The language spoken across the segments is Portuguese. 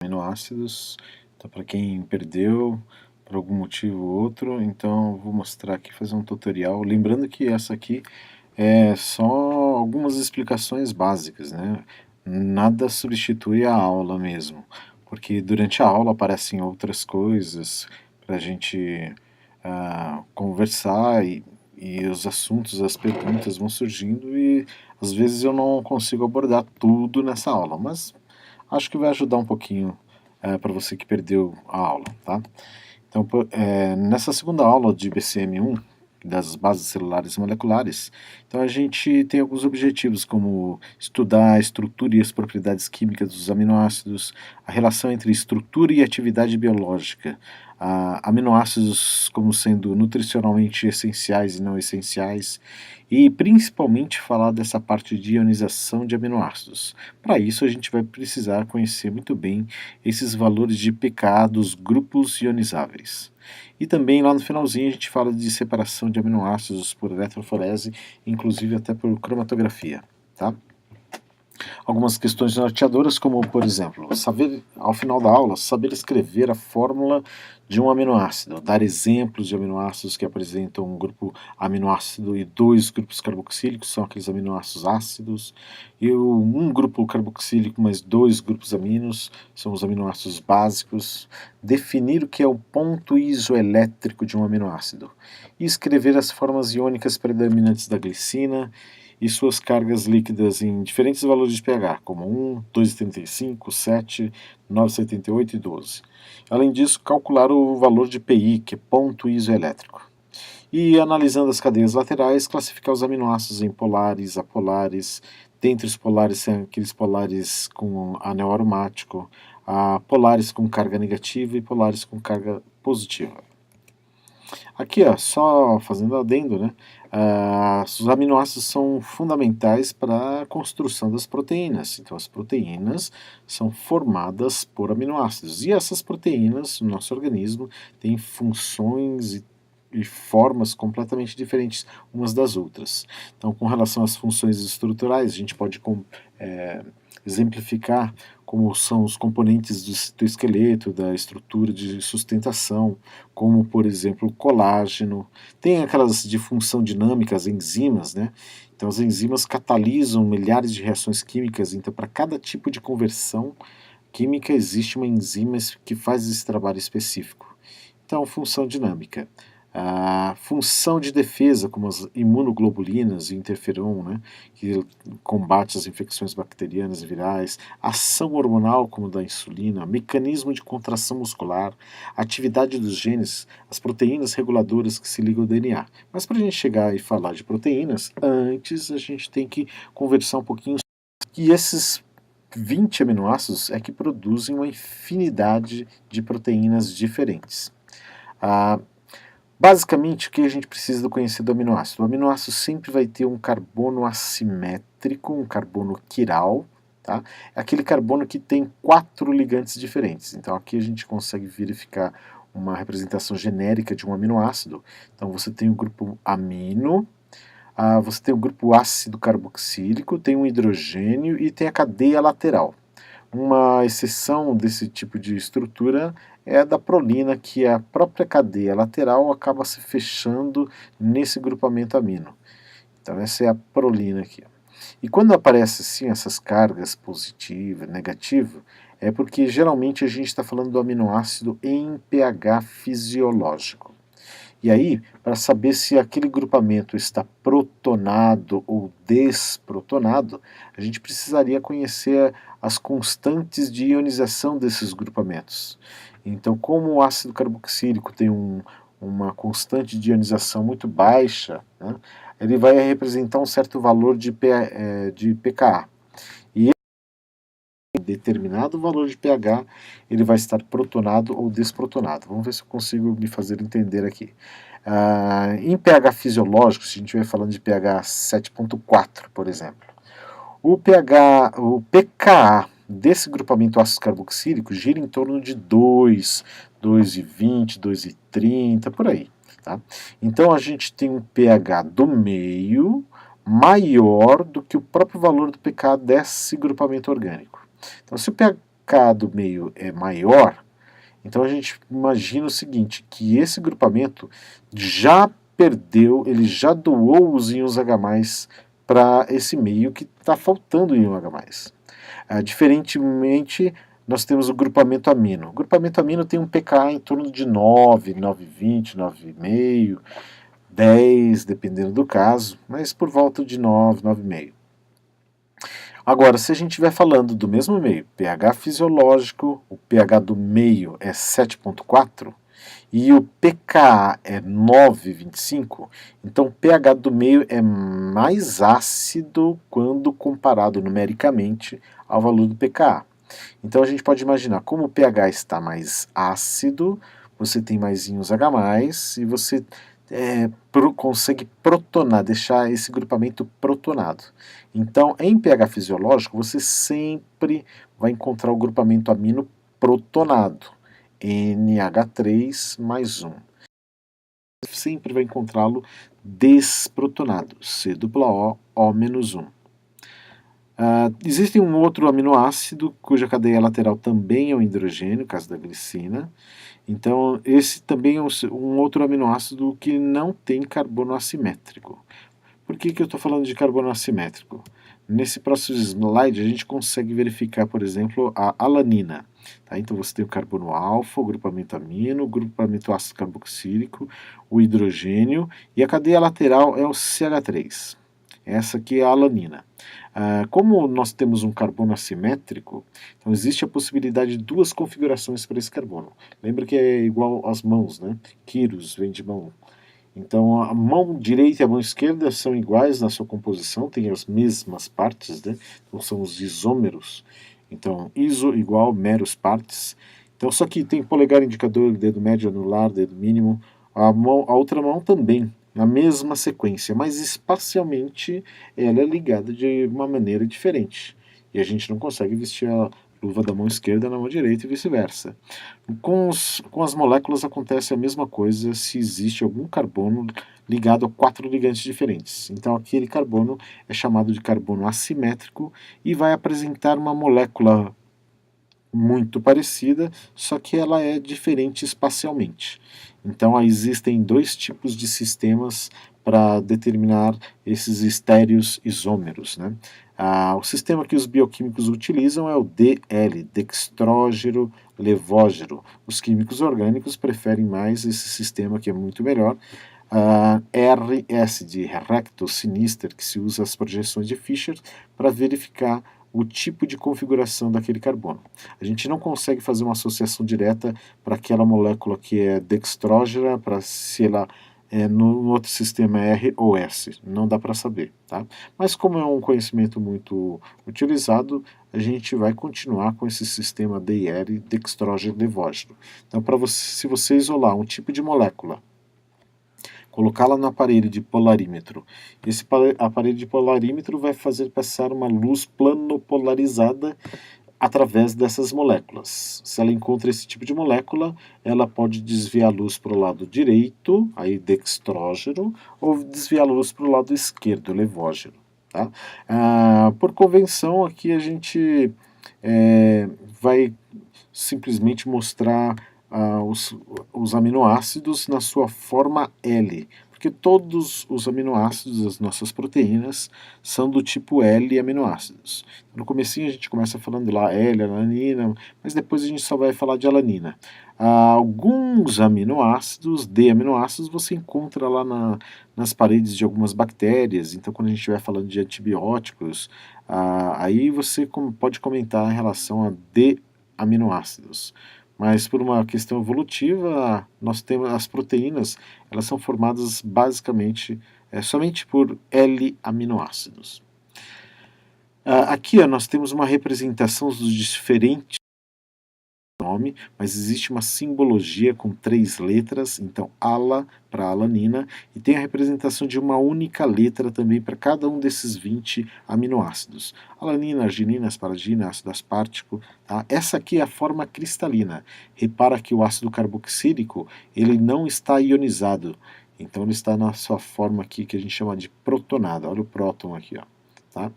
aminoácidos. Então, para quem perdeu por algum motivo ou outro, então eu vou mostrar aqui, fazer um tutorial. Lembrando que essa aqui é só algumas explicações básicas, né? Nada substitui a aula mesmo, porque durante a aula aparecem outras coisas para a gente conversar e os assuntos, as perguntas vão surgindo e às vezes eu não consigo abordar tudo nessa aula, mas acho que vai ajudar um pouquinho para você que perdeu a aula, tá? Então, nessa segunda aula de BCM1, das bases celulares e moleculares, então a gente tem alguns objetivos, como estudar a estrutura e as propriedades químicas dos aminoácidos, a relação entre estrutura e atividade biológica, aminoácidos como sendo nutricionalmente essenciais e não essenciais, e principalmente falar dessa parte de ionização de aminoácidos. Para isso a gente vai precisar conhecer muito bem esses valores de pKa dos grupos ionizáveis. E também lá no finalzinho a gente fala de separação de aminoácidos por eletroforese, inclusive até por cromatografia, tá? Algumas questões norteadoras, como por exemplo, saber, ao final da aula, saber escrever a fórmula de um aminoácido, dar exemplos de aminoácidos que apresentam um grupo aminoácido e dois grupos carboxílicos, são aqueles aminoácidos ácidos, e um grupo carboxílico mais dois grupos aminos, são os aminoácidos básicos, definir o que é o ponto isoelétrico de um aminoácido, e escrever as formas iônicas predominantes da glicina, e suas cargas líquidas em diferentes valores de pH, como 1, 2,35, 7, 9,78 e 12. Além disso, calcular o valor de PI, que é ponto isoelétrico. E analisando as cadeias laterais, classificar os aminoácidos em polares, apolares, dentre os polares, são aqueles polares com anel aromático, polares com carga negativa e polares com carga positiva. Aqui, ó, só fazendo adendo, né? Os aminoácidos são fundamentais para a construção das proteínas. Então, as proteínas são formadas por aminoácidos. E essas proteínas, no nosso organismo, têm funções e formas completamente diferentes umas das outras. Então, com relação às funções estruturais, a gente pode exemplificar como são os componentes do citoesqueleto, da estrutura de sustentação, como, por exemplo, o colágeno. Tem aquelas de função dinâmica, as enzimas, né? Então, as enzimas catalisam milhares de reações químicas, então, para cada tipo de conversão química, existe uma enzima que faz esse trabalho específico. Então, função dinâmica. A função de defesa, como as imunoglobulinas e interferon, né, que combate as infecções bacterianas e virais, ação hormonal, como da insulina, mecanismo de contração muscular, atividade dos genes, as proteínas reguladoras que se ligam ao DNA. Mas para a gente chegar e falar de proteínas, antes a gente tem que conversar um pouquinho que esses 20 aminoácidos é que produzem uma infinidade de proteínas diferentes. Basicamente, o que a gente precisa conhecer do aminoácido? O aminoácido sempre vai ter um carbono assimétrico, um carbono quiral, tá? É aquele carbono que tem 4 ligantes diferentes. Então aqui a gente consegue verificar uma representação genérica de um aminoácido. Então você tem o grupo amino, você tem o grupo ácido carboxílico, tem um hidrogênio e tem a cadeia lateral. Uma exceção desse tipo de estrutura é a da prolina, que a própria cadeia lateral acaba se fechando nesse grupamento amino. Então essa é a prolina aqui. E quando aparece assim essas cargas positiva, negativa, é porque geralmente a gente está falando do aminoácido em pH fisiológico. E aí, para saber se aquele grupamento está protonado ou desprotonado, a gente precisaria conhecer as constantes de ionização desses grupamentos. Então, como o ácido carboxílico tem uma constante de ionização muito baixa, né, ele vai representar um certo valor de pKa. E em determinado valor de pH, ele vai estar protonado ou desprotonado. Vamos ver se eu consigo me fazer entender aqui. Em pH fisiológico, se a gente estiver falando de pH 7,4, por exemplo, o pKa desse grupamento ácido carboxílico gira em torno de 2, 2,20, 2,30, por aí. Tá? Então a gente tem um pH do meio maior do que o próprio valor do pKa desse grupamento orgânico. Então se o pK do meio é maior, então a gente imagina o seguinte, que esse grupamento já perdeu, ele já doou os íons H+, para esse meio que está faltando íon H+. Diferentemente, nós temos o grupamento amino. O grupamento amino tem um pKa em torno de 9, 9,20, 9,5, 10, dependendo do caso, mas por volta de 9, 9,5. Agora, se a gente estiver falando do mesmo meio, pH fisiológico, o pH do meio é 7,4 e o pKa é 9,25, então o pH do meio é mais ácido quando comparado numericamente ao valor do pKa. Então a gente pode imaginar, como o pH está mais ácido, você tem mais íons H+, e você consegue protonar, deixar esse grupamento protonado. Então, em pH fisiológico, você sempre vai encontrar o grupamento amino protonado, NH3 mais 1. Sempre vai encontrá-lo desprotonado, COO, O-1. Existe um outro aminoácido cuja cadeia lateral também é o hidrogênio, no caso da glicina. Então, esse também é um outro aminoácido que não tem carbono assimétrico. Por que eu estou falando de carbono assimétrico? Nesse próximo slide, a gente consegue verificar, por exemplo, a alanina. Tá? Então, você tem o carbono alfa, o grupamento amino, o grupamento ácido carboxílico, o hidrogênio, e a cadeia lateral é o CH3. Essa aqui é a alanina. Como nós temos um carbono assimétrico, então existe a possibilidade de duas configurações para esse carbono. Lembra que é igual às mãos, né? Quiros vem de mão. Então a mão direita e a mão esquerda são iguais na sua composição, têm as mesmas partes, né? Então são os isômeros. Então iso igual meros partes. Então só que tem polegar, indicador, dedo médio, anular, dedo mínimo. A outra mão também, na mesma sequência, mas espacialmente ela é ligada de uma maneira diferente. E a gente não consegue vestir a luva da mão esquerda na mão direita e vice-versa. Com as moléculas acontece a mesma coisa se existe algum carbono ligado a 4 ligantes diferentes. Então aquele carbono é chamado de carbono assimétrico e vai apresentar uma molécula muito parecida, só que ela é diferente espacialmente. Então existem dois tipos de sistemas para determinar esses estéreos isômeros, né? O sistema que os bioquímicos utilizam é o DL, dextrógero levógero. Os químicos orgânicos preferem mais esse sistema, que é muito melhor. RS, de recto sinister, que se usa as projeções de Fischer para verificar o tipo de configuração daquele carbono. A gente não consegue fazer uma associação direta para aquela molécula que é dextrógena, para se ela no outro sistema é R ou S, não dá para saber, tá? Mas como é um conhecimento muito utilizado, a gente vai continuar com esse sistema DIR, dextrógeno levógeno. Então, se você isolar um tipo de molécula, colocá-la no aparelho de polarímetro. Esse aparelho de polarímetro vai fazer passar uma luz planopolarizada através dessas moléculas. Se ela encontra esse tipo de molécula, ela pode desviar a luz para o lado direito, aí dextrógeno, ou desviar a luz para o lado esquerdo, levógeno. Tá? Por convenção, aqui a gente vai simplesmente mostrar os aminoácidos na sua forma L, porque todos os aminoácidos das nossas proteínas são do tipo L aminoácidos. No comecinho a gente começa falando lá L, alanina, mas depois a gente só vai falar de alanina. Alguns aminoácidos, D aminoácidos, você encontra lá nas paredes de algumas bactérias, então quando a gente estiver falando de antibióticos, aí você pode comentar em relação a D aminoácidos. Mas por uma questão evolutiva, nós temos as proteínas, elas são formadas basicamente somente por L-aminoácidos. Aqui nós temos uma representação dos diferentes nome, mas existe uma simbologia com 3 letras, então ALA para alanina, e tem a representação de uma única letra também para cada um desses 20 aminoácidos. Alanina, arginina, asparagina, ácido aspartico. Tá? Essa aqui é a forma cristalina. Repara que o ácido carboxílico ele não está ionizado, então ele está na sua forma aqui que a gente chama de protonada. Olha o próton aqui, ó, tá?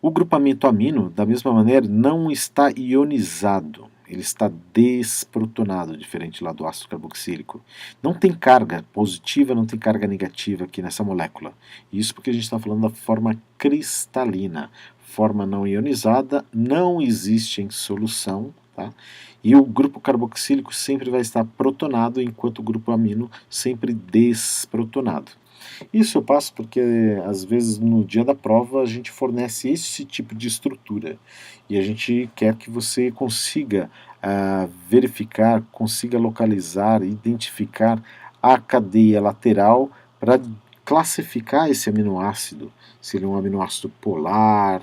O grupamento amino, da mesma maneira, não está ionizado, ele está desprotonado, diferente lá do ácido carboxílico. Não tem carga positiva, não tem carga negativa aqui nessa molécula. Isso porque a gente está falando da forma cristalina. Forma não ionizada não existe em solução, tá? E o grupo carboxílico sempre vai estar protonado, enquanto o grupo amino sempre desprotonado. Isso eu passo porque, às vezes, no dia da prova, a gente fornece esse tipo de estrutura. E a gente quer que você consiga verificar, consiga localizar, identificar a cadeia lateral para classificar esse aminoácido. Se ele é um aminoácido polar,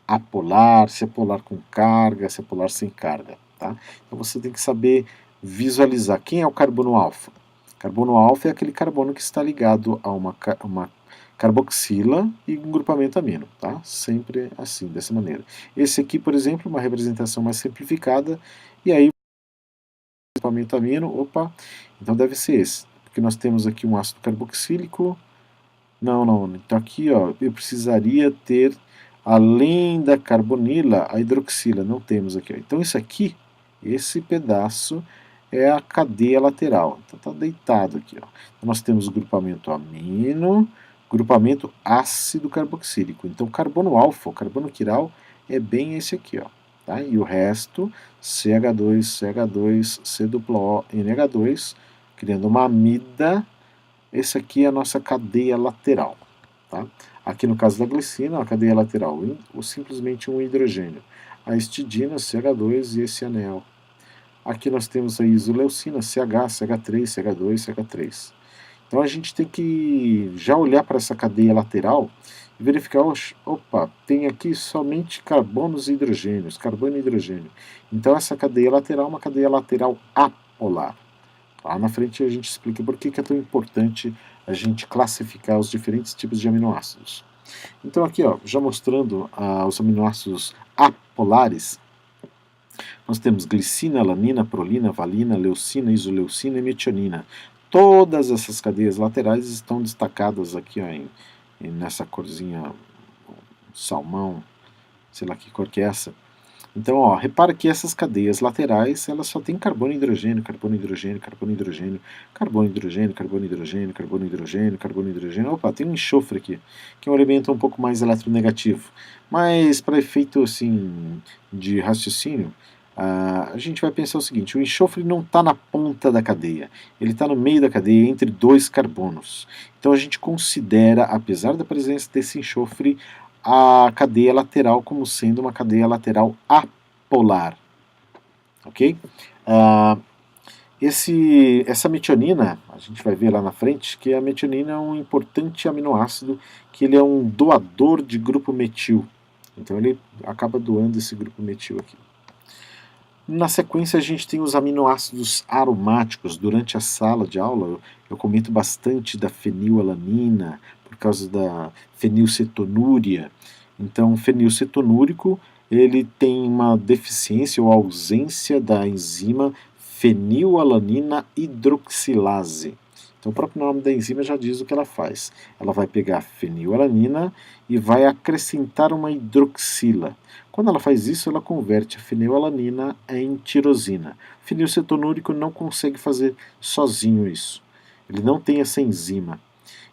apolar, se é polar com carga, se é polar sem carga. Tá? Então você tem que saber visualizar quem é o carbono alfa. Carbono alfa é aquele carbono que está ligado a uma carboxila e um grupamento amino, tá? Sempre assim, dessa maneira. Esse aqui, por exemplo, uma representação mais simplificada, e aí o grupamento amino, opa, então deve ser esse, porque nós temos aqui um ácido carboxílico, não, então aqui, ó, eu precisaria ter, além da carbonila, a hidroxila, não temos aqui, ó. Então isso aqui, esse pedaço é a cadeia lateral, então está deitado aqui, ó. Então nós temos o grupamento amino, grupamento ácido carboxílico, então carbono alfa, o carbono quiral, é bem esse aqui, ó. Tá? E o resto, CH2, CH2, C+O, NH2, criando uma amida. Esse aqui é a nossa cadeia lateral. Tá? Aqui no caso da glicina, a cadeia lateral, ou simplesmente um hidrogênio. A histidina, CH2 e esse anel. Aqui nós temos a isoleucina, CH, CH3, CH2, CH3. Então a gente tem que já olhar para essa cadeia lateral e verificar, opa, tem aqui somente carbonos e hidrogênios, carbono e hidrogênio. Então essa cadeia lateral é uma cadeia lateral apolar. Lá na frente a gente explica por que é tão importante a gente classificar os diferentes tipos de aminoácidos. Então aqui, ó, já mostrando os aminoácidos apolares, nós temos glicina, alanina, prolina, valina, leucina, isoleucina e metionina. Todas essas cadeias laterais estão destacadas aqui, ó, nessa corzinha salmão, sei lá que cor que é essa. Então, ó, repara que essas cadeias laterais, elas só têm carbono e hidrogênio, carbono e hidrogênio, carbono e hidrogênio, carbono e hidrogênio, carbono e hidrogênio, carbono e hidrogênio, carbono e hidrogênio. Opa, tem um enxofre aqui, que é um elemento um pouco mais eletronegativo. Mas, para efeito, assim, de raciocínio, a gente vai pensar o seguinte, o enxofre não está na ponta da cadeia, ele está no meio da cadeia, entre dois carbonos. Então, a gente considera, apesar da presença desse enxofre, a cadeia lateral como sendo uma cadeia lateral apolar. Ok? Essa metionina, a gente vai ver lá na frente, que a metionina é um importante aminoácido, que ele é um doador de grupo metil. Então ele acaba doando esse grupo metil aqui. Na sequência a gente tem os aminoácidos aromáticos. Durante a sala de aula eu comento bastante da fenilalanina, por causa da fenilcetonúria. Então o fenilcetonúrico ele tem uma deficiência ou ausência da enzima fenilalanina hidroxilase. Então o próprio nome da enzima já diz o que ela faz. Ela vai pegar a fenilalanina e vai acrescentar uma hidroxila. Quando ela faz isso, ela converte a fenilalanina em tirosina. O fenilcetonúrico não consegue fazer sozinho isso. Ele não tem essa enzima.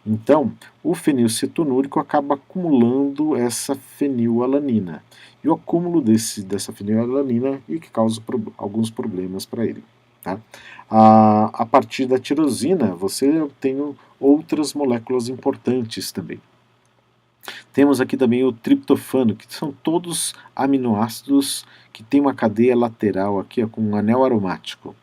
Então, o fenilcetonúrico acaba acumulando essa fenilalanina. E o acúmulo dessa fenilalanina é que causa alguns problemas para ele. Tá? A partir da tirosina, você tem outras moléculas importantes também. Temos aqui também o triptofano, que são todos aminoácidos que têm uma cadeia lateral aqui, ó, com um anel aromático.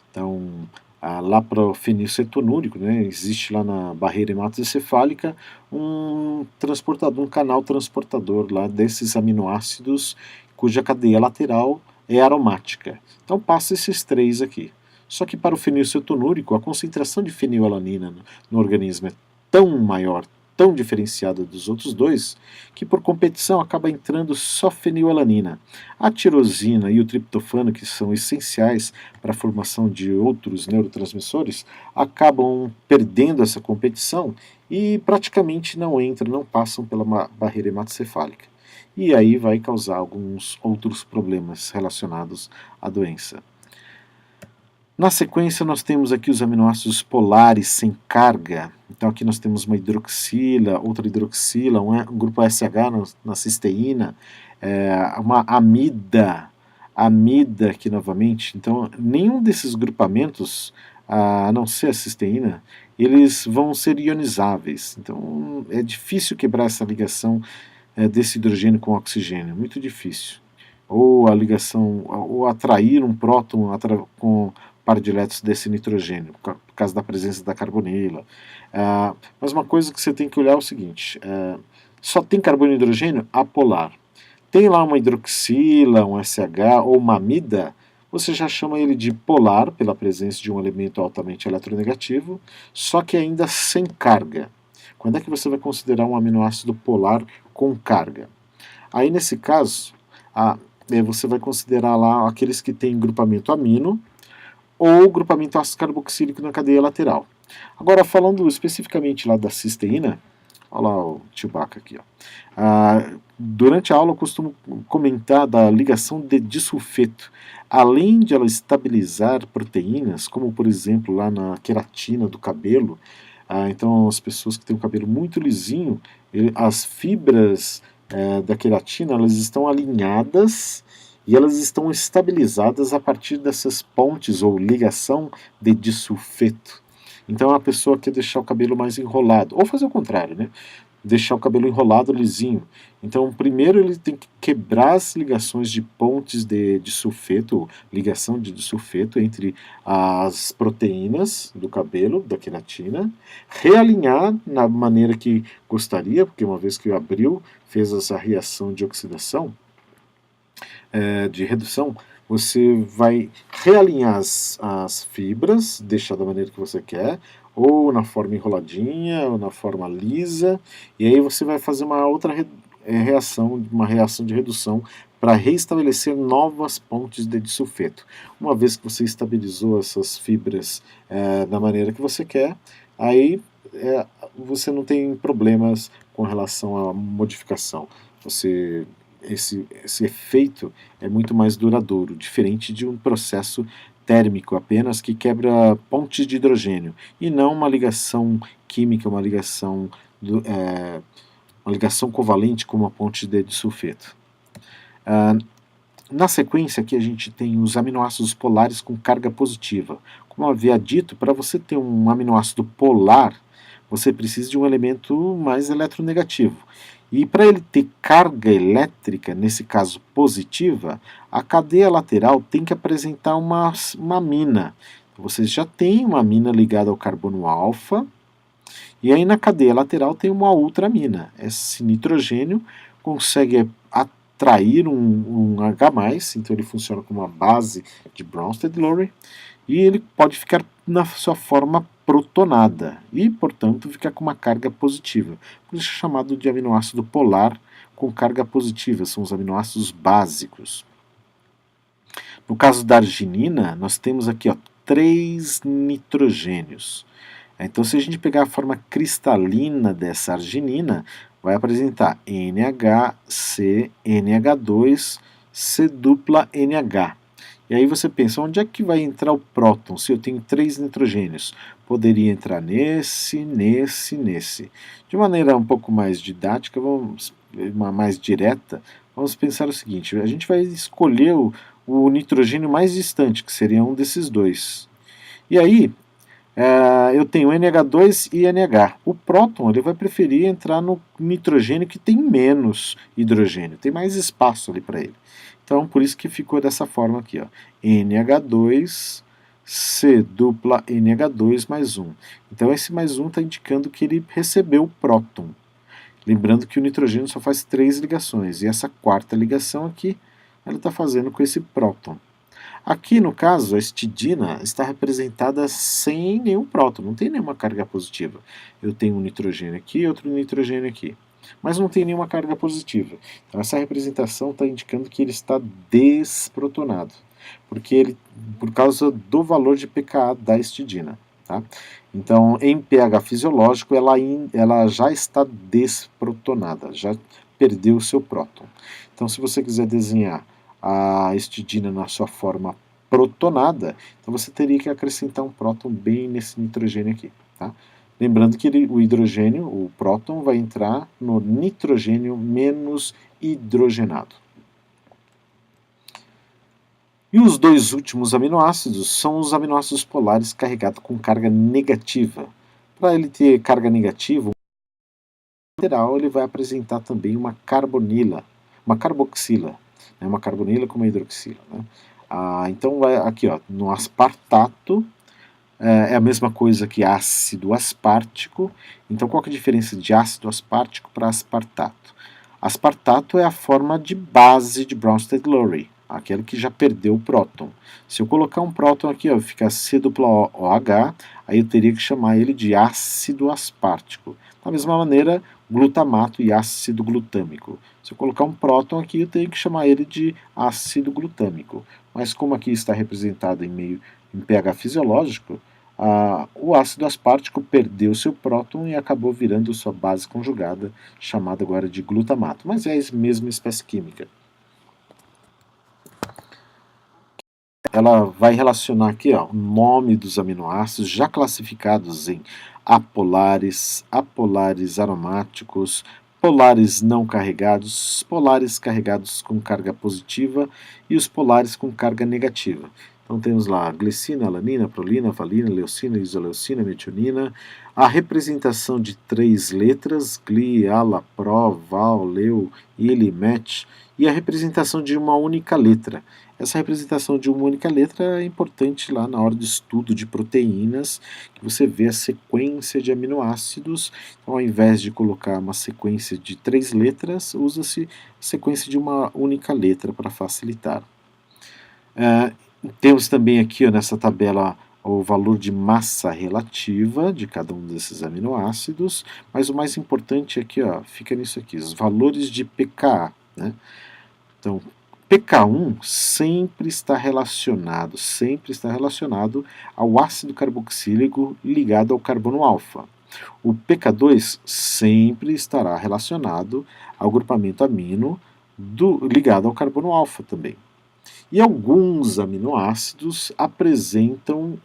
Então, lá para o fenilcetonúrico, né, existe lá na barreira hematoencefálica um transportador, um canal transportador lá desses aminoácidos cuja cadeia lateral é aromática. Então passa esses três aqui. Só que para o fenilcetonúrico a concentração de fenilalanina no organismo é tão maior, tão diferenciada dos outros dois, que por competição acaba entrando só fenilalanina. A tirosina e o triptofano, que são essenciais para a formação de outros neurotransmissores, acabam perdendo essa competição e praticamente não entram, não passam pela barreira hematocefálica. e aí vai causar alguns outros problemas relacionados à doença. Na sequência, nós temos aqui os aminoácidos polares sem carga. Então, aqui nós temos uma hidroxila, outra hidroxila, um grupo SH na cisteína, uma amida aqui novamente. Então, nenhum desses grupamentos, a não ser a cisteína, eles vão ser ionizáveis. Então, é difícil quebrar essa ligação desse hidrogênio com oxigênio, muito difícil. Ou a ligação, ou atrair um próton com par de elétrons desse nitrogênio, por causa da presença da carbonila. Mas uma coisa que você tem que olhar é o seguinte, só tem carbono e hidrogênio apolar. Tem lá uma hidroxila, um SH ou uma amida, você já chama ele de polar, pela presença de um elemento altamente eletronegativo, só que ainda sem carga. Quando é que você vai considerar um aminoácido polar com carga? Aí, nesse caso, você vai considerar lá aqueles que têm grupamento amino, ou grupamento ácido carboxílico na cadeia lateral. Agora, falando especificamente lá da cisteína, olha lá o Chewbacca aqui. Durante a aula eu costumo comentar da ligação de disulfeto. Além de ela estabilizar proteínas, como por exemplo lá na queratina do cabelo, então as pessoas que têm um cabelo muito lisinho, as fibras da queratina elas estão alinhadas e elas estão estabilizadas a partir dessas pontes ou ligação de disulfeto. Então a pessoa quer deixar o cabelo mais enrolado, ou fazer o contrário, né? Deixar o cabelo enrolado, lisinho. Então primeiro ele tem que quebrar as ligações de pontes de sulfeto, ligação de disulfeto entre as proteínas do cabelo, da queratina, realinhar na maneira que gostaria, porque uma vez que abriu, fez essa reação de oxidação, de redução, você vai realinhar as fibras, deixar da maneira que você quer, ou na forma enroladinha, ou na forma lisa, e aí você vai fazer uma outra reação, uma reação de redução para reestabelecer novas pontes de disulfeto. Uma vez que você estabilizou essas fibras da maneira que você quer, aí você não tem problemas com relação à modificação. Esse efeito é muito mais duradouro, diferente de um processo térmico apenas que quebra pontes de hidrogênio e não uma ligação química, uma ligação covalente com uma ponte de disulfeto. Na sequência aqui a gente tem os aminoácidos polares com carga positiva. Como eu havia dito, para você ter um aminoácido polar, você precisa de um elemento mais eletronegativo. E para ele ter carga elétrica, nesse caso positiva, a cadeia lateral tem que apresentar uma amina. Você já tem uma amina ligada ao carbono alfa, e aí na cadeia lateral tem uma outra amina. Esse nitrogênio consegue atrair um H+, então ele funciona como uma base de Bronsted-Lowry, e ele pode ficar na sua forma protonada e, portanto, ficar com uma carga positiva. Por isso é chamado de aminoácido polar com carga positiva, são os aminoácidos básicos. No caso da arginina, nós temos aqui 3 nitrogênios. Então, se a gente pegar a forma cristalina dessa arginina, vai apresentar NH, NH2, C dupla NH. E aí você pensa, onde é que vai entrar o próton se eu tenho 3 nitrogênios? Poderia entrar nesse. De maneira um pouco mais didática, mais direta, vamos pensar o seguinte, a gente vai escolher o nitrogênio mais distante, que seria um desses dois. E aí, eu tenho NH2 e NH. O próton ele vai preferir entrar no nitrogênio que tem menos hidrogênio, tem mais espaço ali para ele. Então, por isso que ficou dessa forma aqui, ó. NH2, C dupla NH2 mais 1. Então, esse mais 1 está indicando que ele recebeu o próton. Lembrando que o nitrogênio só faz 3 ligações, e essa quarta ligação aqui, ela está fazendo com esse próton. Aqui, no caso, a histidina está representada sem nenhum próton, não tem nenhuma carga positiva. Eu tenho um nitrogênio aqui e outro nitrogênio aqui, mas não tem nenhuma carga positiva. Então, essa representação está indicando que ele está desprotonado, por causa do valor de pKa da histidina. Tá? Então, em pH fisiológico, ela já está desprotonada, já perdeu o seu próton. Então, se você quiser desenhar a histidina na sua forma protonada, então você teria que acrescentar um próton bem nesse nitrogênio aqui. Tá? Lembrando que o hidrogênio, o próton, vai entrar no nitrogênio menos hidrogenado. E os dois últimos aminoácidos são os aminoácidos polares carregados com carga negativa. Para ele ter carga negativa, lateral ele vai apresentar também uma carbonila, uma carboxila, né, uma carbonila com uma hidroxila. Né? Então, aqui ó, no aspartato, é a mesma coisa que ácido aspartico. Então, qual que é a diferença de ácido aspartico para aspartato? Aspartato é a forma de base de Bronsted-Lowry, aquele que já perdeu o próton. Se eu colocar um próton aqui, ó, fica C-OH, aí eu teria que chamar ele de ácido aspartico. Da mesma maneira, glutamato e ácido glutâmico. Se eu colocar um próton aqui, eu tenho que chamar ele de ácido glutâmico. Mas como aqui está representado em pH fisiológico, o ácido aspartico perdeu seu próton e acabou virando sua base conjugada, chamada agora de glutamato, mas é a mesma espécie química. Ela vai relacionar aqui ó, o nome dos aminoácidos já classificados em apolares, apolares aromáticos, polares não carregados, polares carregados com carga positiva e os polares com carga negativa. Então temos lá glicina, alanina, prolina, valina, leucina, isoleucina, metionina. A representação de 3 letras, gli, ala, pro, val, leu, ili, met, e a representação de uma única letra. Essa representação de uma única letra é importante lá na hora do estudo de proteínas, que você vê a sequência de aminoácidos. Então, ao invés de colocar uma sequência de 3 letras, usa-se sequência de uma única letra para facilitar. Temos também aqui ó, nessa tabela o valor de massa relativa de cada um desses aminoácidos, mas o mais importante aqui ó, fica nisso aqui, os valores de pKa. Né? Então, pK1 sempre está relacionado ao ácido carboxílico ligado ao carbono alfa. O pK2 sempre estará relacionado ao grupamento amino ligado ao carbono alfa também. E alguns aminoácidos apresentam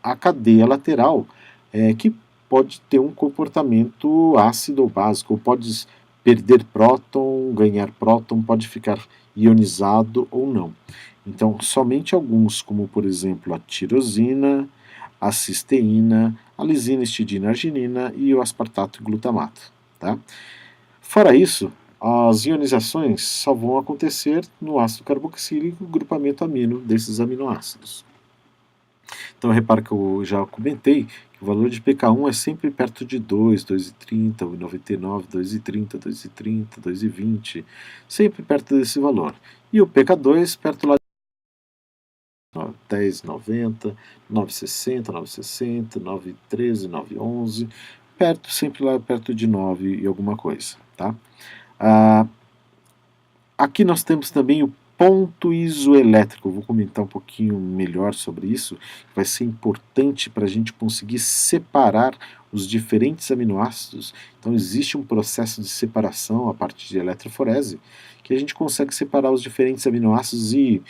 a cadeia lateral, que pode ter um comportamento ácido ou básico, ou pode perder próton, ganhar próton, pode ficar ionizado ou não. Então, somente alguns, como por exemplo a tirosina, a cisteína, a lisina, histidina, arginina e o aspartato e glutamato. Tá? Fora isso, as ionizações só vão acontecer no ácido carboxílico, grupamento amino desses aminoácidos. Então, repara que eu já comentei que o valor de pK1 é sempre perto de 2, 2,30, 1,99, 2,30, 2,30, 2,20, sempre perto desse valor. E o pK2 perto lá de 10,90, 9,60, 9,60, 9,13, 9,11, sempre lá perto de 9 e alguma coisa. Tá? Aqui nós temos também o ponto isoelétrico. Eu vou comentar um pouquinho melhor sobre isso. Vai ser importante para a gente conseguir separar os diferentes aminoácidos. Então existe um processo de separação a partir de eletroforese, que a gente consegue separar os diferentes aminoácidos e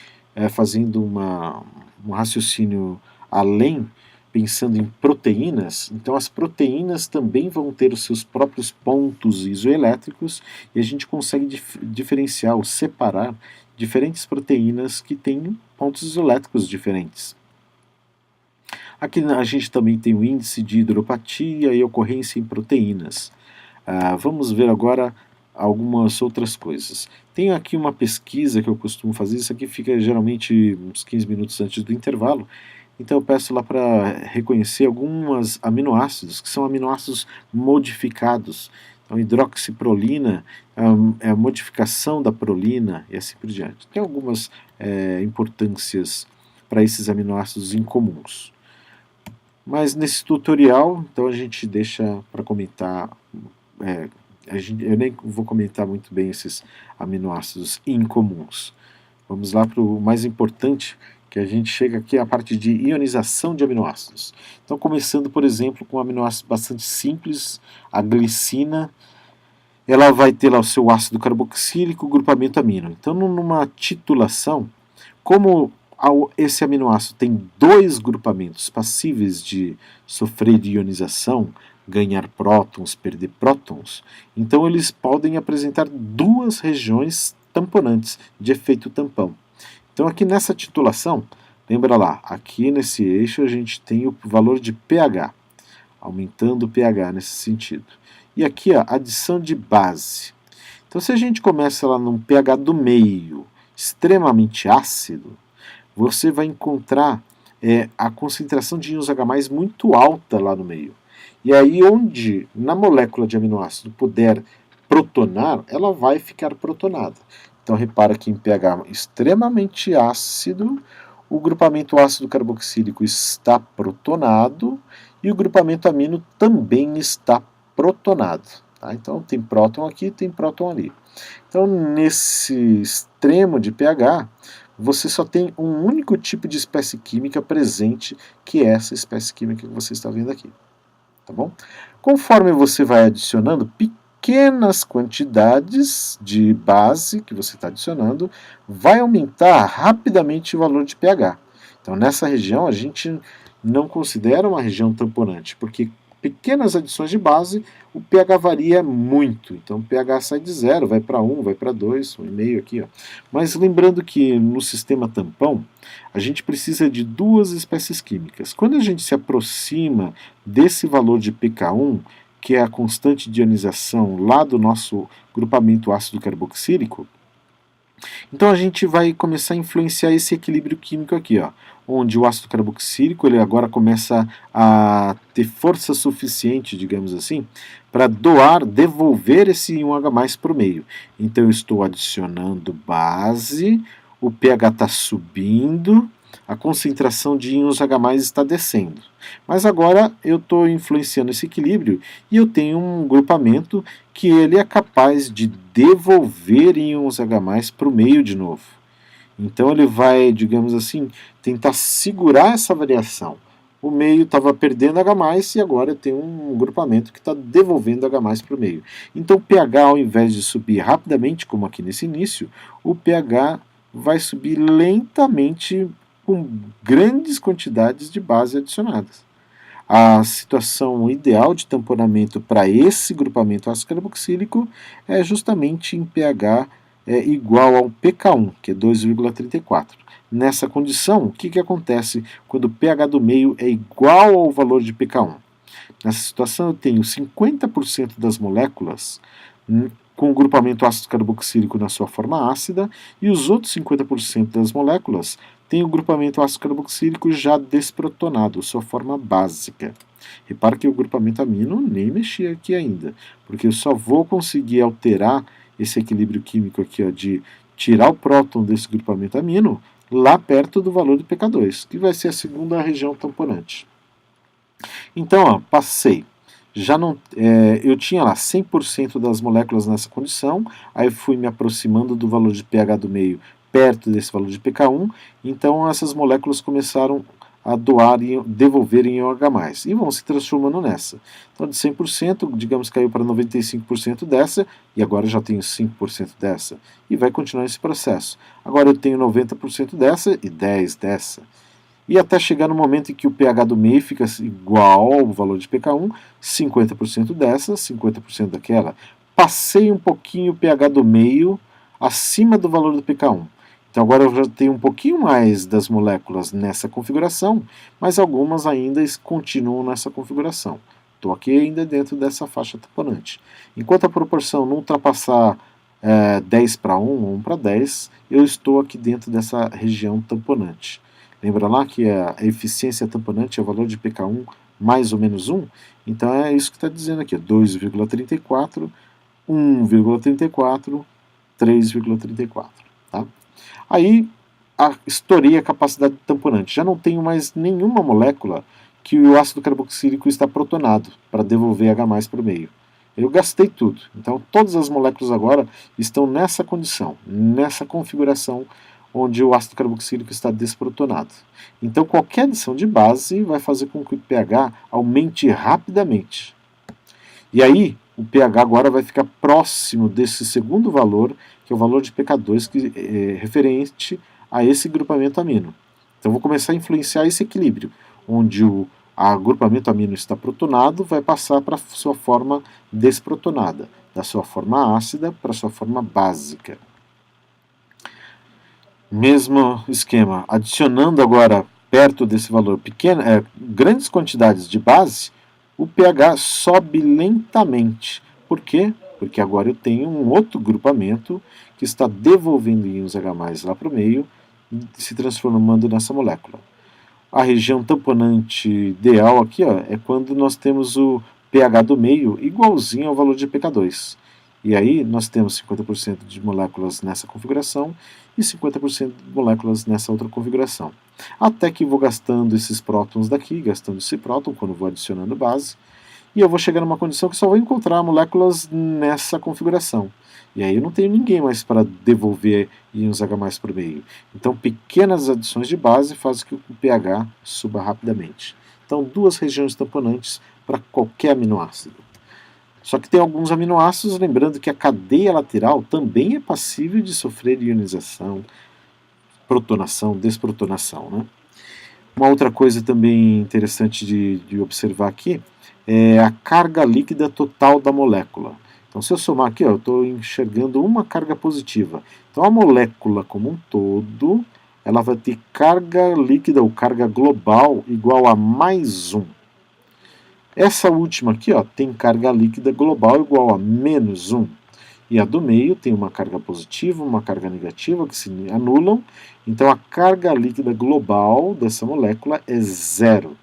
fazendo um raciocínio além, pensando em proteínas, então as proteínas também vão ter os seus próprios pontos isoelétricos e a gente consegue diferenciar ou separar diferentes proteínas que têm pontos isoelétricos diferentes. Aqui a gente também tem o índice de hidropatia e ocorrência em proteínas. Vamos ver agora algumas outras coisas. Tenho aqui uma pesquisa que eu costumo fazer, isso aqui fica geralmente uns 15 minutos antes do intervalo. Então eu peço lá para reconhecer alguns aminoácidos, que são aminoácidos modificados. Então hidroxiprolina é a modificação da prolina e assim por diante. Tem algumas importâncias para esses aminoácidos incomuns. Mas nesse tutorial, então a gente deixa para comentar, eu nem vou comentar muito bem esses aminoácidos incomuns. Vamos lá para o mais importante, que a gente chega aqui à parte de ionização de aminoácidos. Então, começando, por exemplo, com um aminoácido bastante simples, a glicina. ela vai ter lá o seu ácido carboxílico, grupamento amino. Então, numa titulação, como esse aminoácido tem dois grupamentos passíveis de sofrer ionização, ganhar prótons, perder prótons, então eles podem apresentar duas regiões tamponantes, de efeito tampão. Então aqui nessa titulação, lembra lá, aqui nesse eixo a gente tem o valor de pH, aumentando o pH nesse sentido. E aqui a adição de base. Então se a gente começa lá num pH do meio, extremamente ácido, você vai encontrar a concentração de íons H+, muito alta lá no meio. E aí onde na molécula de aminoácido puder protonar, ela vai ficar protonada. Então repara que em pH extremamente ácido, o grupamento ácido carboxílico está protonado e o grupamento amino também está protonado. Tá? Então tem próton aqui, tem próton ali. Então nesse extremo de pH, você só tem um único tipo de espécie química presente, que é essa espécie química que você está vendo aqui. Tá bom? Conforme você vai adicionando pequenas quantidades de base que você está adicionando, vai aumentar rapidamente o valor de pH. Então nessa região a gente não considera uma região tamponante, porque pequenas adições de base, o pH varia muito. Então o pH sai de 0, vai para 1, vai para 2, 1,5 aqui. Ó. Mas lembrando que no sistema tampão, a gente precisa de duas espécies químicas. Quando a gente se aproxima desse valor de pK1, que é a constante de ionização lá do nosso grupamento ácido carboxílico, então a gente vai começar a influenciar esse equilíbrio químico aqui, ó, onde o ácido carboxílico ele agora começa a ter força suficiente, digamos assim, para devolver esse íon H+ para o meio. Então eu estou adicionando base, o pH está subindo, a concentração de íons H+ está descendo. Mas agora eu estou influenciando esse equilíbrio e eu tenho um grupamento que ele é capaz de devolver íons H+ para o meio de novo. Então ele vai, digamos assim, tentar segurar essa variação. O meio estava perdendo H+, e agora tem um grupamento que está devolvendo H+ para o meio. Então o pH, ao invés de subir rapidamente, como aqui nesse início, o pH vai subir lentamente com grandes quantidades de base adicionadas. A situação ideal de tamponamento para esse grupamento ácido carboxílico é justamente em pH igual ao pK1, que é 2,34. Nessa condição, o que acontece quando o pH do meio é igual ao valor de pK1? Nessa situação, eu tenho 50% das moléculas com o grupamento ácido carboxílico na sua forma ácida e os outros 50% das moléculas têm o grupamento ácido carboxílico já desprotonado, sua forma básica. Repara que o grupamento amino nem mexi aqui ainda, porque eu só vou conseguir alterar esse equilíbrio químico aqui, ó, de tirar o próton desse grupamento amino lá perto do valor de pK2, que vai ser a segunda região tamponante. Então, ó, passei. Já não, eu tinha lá 100% das moléculas nessa condição, aí fui me aproximando do valor de pH do meio perto desse valor de pK1, então essas moléculas começaram a devolverem íon H+, e vão se transformando nessa. Então de 100%, digamos, caiu para 95% dessa, e agora já tenho 5% dessa, e vai continuar esse processo. Agora eu tenho 90% dessa e 10% dessa. E até chegar no momento em que o pH do meio fica igual ao valor de pK1, 50% dessa, 50% daquela. Passei um pouquinho o pH do meio acima do valor do pK1. Então agora eu já tenho um pouquinho mais das moléculas nessa configuração, mas algumas ainda continuam nessa configuração. Estou aqui ainda dentro dessa faixa tamponante. Enquanto a proporção não ultrapassar 10 para 1 ou 1 para 10, eu estou aqui dentro dessa região tamponante. Lembra lá que a eficiência tamponante é o valor de pK1 mais ou menos 1? Então é isso que está dizendo aqui, 2,34, 1,34, 3,34. Tá? Aí estourei a capacidade tamponante. Já não tenho mais nenhuma molécula que o ácido carboxílico está protonado para devolver H+ para o meio. Eu gastei tudo. Então todas as moléculas agora estão nessa condição, nessa configuração onde o ácido carboxílico está desprotonado. Então qualquer adição de base vai fazer com que o pH aumente rapidamente. E aí, o pH agora vai ficar próximo desse segundo valor, que é o valor de pK2, que é referente a esse grupamento amino. Então vou começar a influenciar esse equilíbrio, onde o agrupamento amino está protonado, vai passar para a sua forma desprotonada, da sua forma ácida para a sua forma básica. Mesmo esquema, adicionando agora perto desse valor grandes quantidades de base, o pH sobe lentamente. Por quê? Porque agora eu tenho um outro grupamento que está devolvendo íons H+ lá para o meio, se transformando nessa molécula. A região tamponante ideal aqui é quando nós temos o pH do meio igualzinho ao valor de pK2. E aí nós temos 50% de moléculas nessa configuração e 50% de moléculas nessa outra configuração. Até que vou gastando esses prótons daqui, gastando esse próton quando vou adicionando base, e eu vou chegar numa condição que só vou encontrar moléculas nessa configuração. E aí eu não tenho ninguém mais para devolver íons H+ por meio. Então pequenas adições de base fazem que o pH suba rapidamente. Então duas regiões tamponantes para qualquer aminoácido. Só que tem alguns aminoácidos, lembrando que a cadeia lateral também é passível de sofrer ionização, protonação, desprotonação. Né? Uma outra coisa também interessante de observar aqui é a carga líquida total da molécula. Então, se eu somar aqui, eu estou enxergando uma carga positiva. Então, a molécula como um todo, ela vai ter carga líquida ou carga global igual a +1. Essa última aqui tem carga líquida global igual a -1. E a do meio tem uma carga positiva, uma carga negativa, que se anulam. Então, a carga líquida global dessa molécula é 0.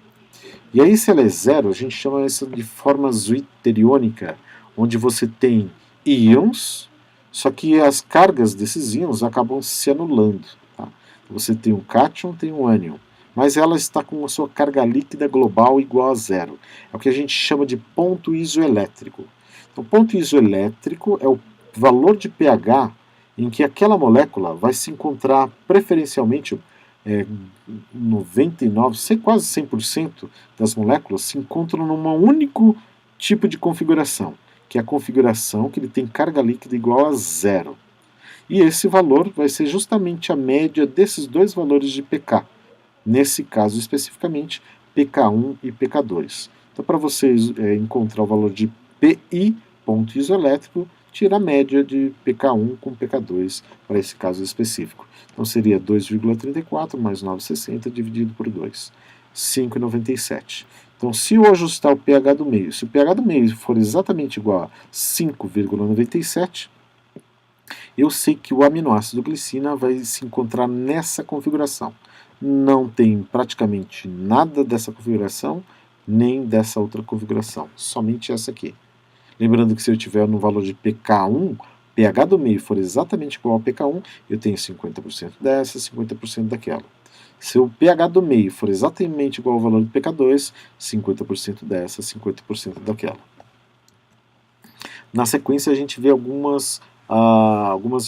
E aí, se ela é 0, a gente chama isso de forma zwitteriônica, onde você tem íons, só que as cargas desses íons acabam se anulando. Tá? Você tem um cátion, tem um ânion, mas ela está com a sua carga líquida global igual a 0. É o que a gente chama de ponto isoelétrico. Então, ponto isoelétrico é o valor de pH em que aquela molécula vai se encontrar preferencialmente 99, quase 100% das moléculas se encontram num único tipo de configuração, que é a configuração que ele tem carga líquida igual a 0. E esse valor vai ser justamente a média desses dois valores de pK, nesse caso especificamente pK1 e pK2. Então, para você encontrar o valor de PI, ponto isoelétrico, tira a média de pK1 com pK2 para esse caso específico. Então seria 2,34 mais 9,60 dividido por 2, 5,97. Então, se eu ajustar o pH do meio, se o pH do meio for exatamente igual a 5,97, eu sei que o aminoácido glicina vai se encontrar nessa configuração. Não tem praticamente nada dessa configuração, nem dessa outra configuração, somente essa aqui. Lembrando que se eu tiver no valor de pK1, pH do meio for exatamente igual ao pK1, eu tenho 50% dessa, 50% daquela. Se o pH do meio for exatamente igual ao valor de pK2, 50% dessa, 50% daquela. Na sequência a gente vê algumas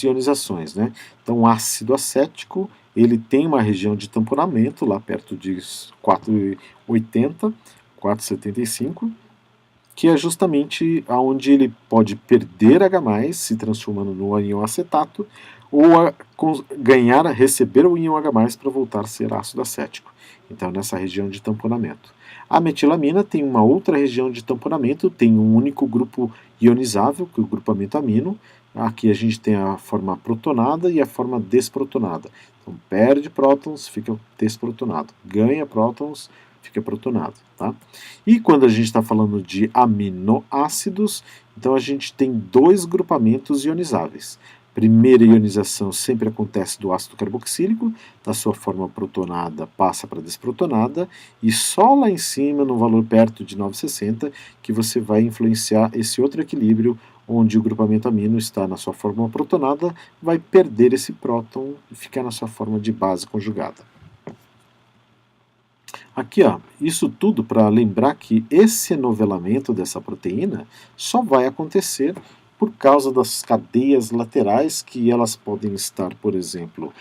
ionizações. Né? Então o ácido acético, ele tem uma região de tamponamento lá perto de 4,80, 4,75, que é justamente onde ele pode perder H+, se transformando no íon acetato, ou receber o íon H+, para voltar a ser ácido acético. Então, nessa região de tamponamento. A metilamina tem uma outra região de tamponamento, tem um único grupo ionizável, que é o grupamento amino. Aqui a gente tem a forma protonada e a forma desprotonada. Então, perde prótons, fica desprotonado. Ganha prótons, fica protonado. Tá? E quando a gente está falando de aminoácidos, então a gente tem dois grupamentos ionizáveis. Primeira ionização sempre acontece do ácido carboxílico, da sua forma protonada passa para desprotonada, e só lá em cima, no valor perto de 9,60, que você vai influenciar esse outro equilíbrio, onde o grupamento amino está na sua forma protonada, vai perder esse próton e ficar na sua forma de base conjugada. Aqui, isso tudo para lembrar que esse enovelamento dessa proteína só vai acontecer por causa das cadeias laterais, que elas podem estar, por exemplo,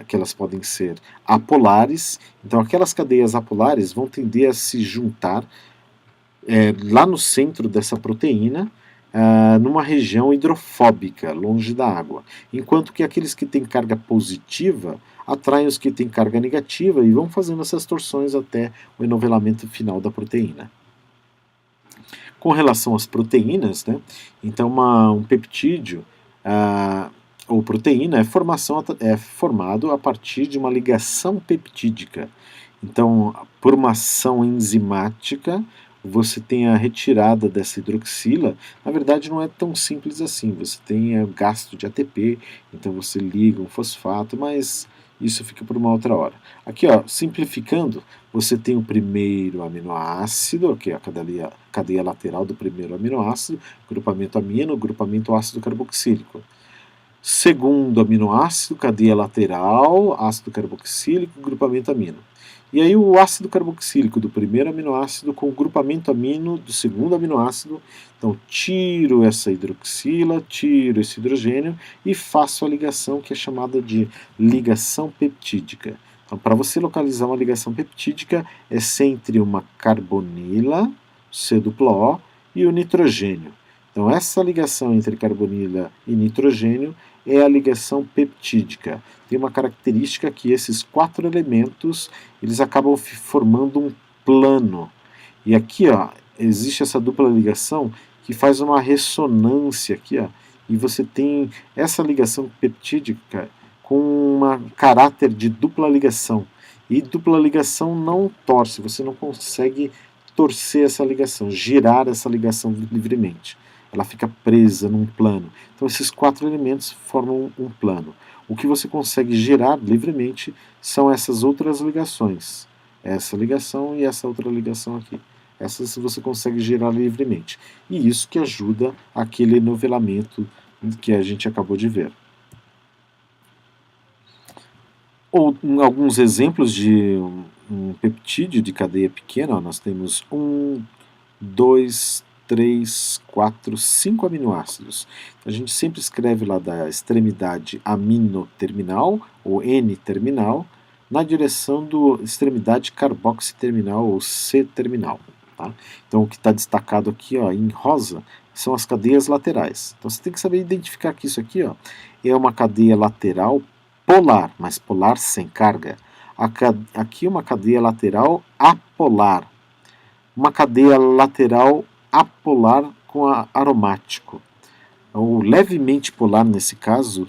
que elas podem ser apolares. Então, aquelas cadeias apolares vão tender a se juntar lá no centro dessa proteína, numa região hidrofóbica, longe da água, enquanto que aqueles que têm carga positiva atraem os que têm carga negativa e vão fazendo essas torções até o enovelamento final da proteína. Com relação às proteínas, né, então um peptídeo ou proteína é formado a partir de uma ligação peptídica. Então, por uma ação enzimática, você tem a retirada dessa hidroxila. Na verdade, não é tão simples assim. Você tem gasto de ATP, então você liga um fosfato, mas isso fica por uma outra hora. Aqui, ó, simplificando, você tem o primeiro aminoácido, que é a cadeia lateral do primeiro aminoácido, grupamento amino, grupamento ácido carboxílico. Segundo aminoácido, cadeia lateral, ácido carboxílico, grupamento amino. E aí o ácido carboxílico do primeiro aminoácido com o grupamento amino do segundo aminoácido. Então tiro essa hidroxila, tiro esse hidrogênio e faço a ligação que é chamada de ligação peptídica. Então, para você localizar uma ligação peptídica, é entre uma carbonila, C-O, e o nitrogênio. Então, essa ligação entre carbonila e nitrogênio é a ligação peptídica. Tem uma característica que esses 4 elementos eles acabam formando um plano. E aqui, ó, existe essa dupla ligação que faz uma ressonância aqui, ó, e você tem essa ligação peptídica com um caráter de dupla ligação. E dupla ligação não torce, você não consegue torcer essa ligação, girar essa ligação livremente. Ela fica presa num plano. Então esses 4 elementos formam um plano. O que você consegue girar livremente são essas outras ligações. Essa ligação e essa outra ligação aqui. Essas você consegue girar livremente. E isso que ajuda aquele novelamento que a gente acabou de ver. Ou alguns exemplos de um peptídeo de cadeia pequena, nós temos 1, 2, 3, 4, 5 aminoácidos. A gente sempre escreve lá da extremidade aminoterminal, ou N-terminal, na direção da extremidade carboxiterminal, ou C-terminal. Tá? Então, o que está destacado aqui, ó, em rosa são as cadeias laterais. Então, você tem que saber identificar que isso aqui, ó, é uma cadeia lateral polar, mas polar sem carga. Aqui uma cadeia lateral apolar. Uma cadeia lateral apolar com aromático. Ou levemente polar nesse caso,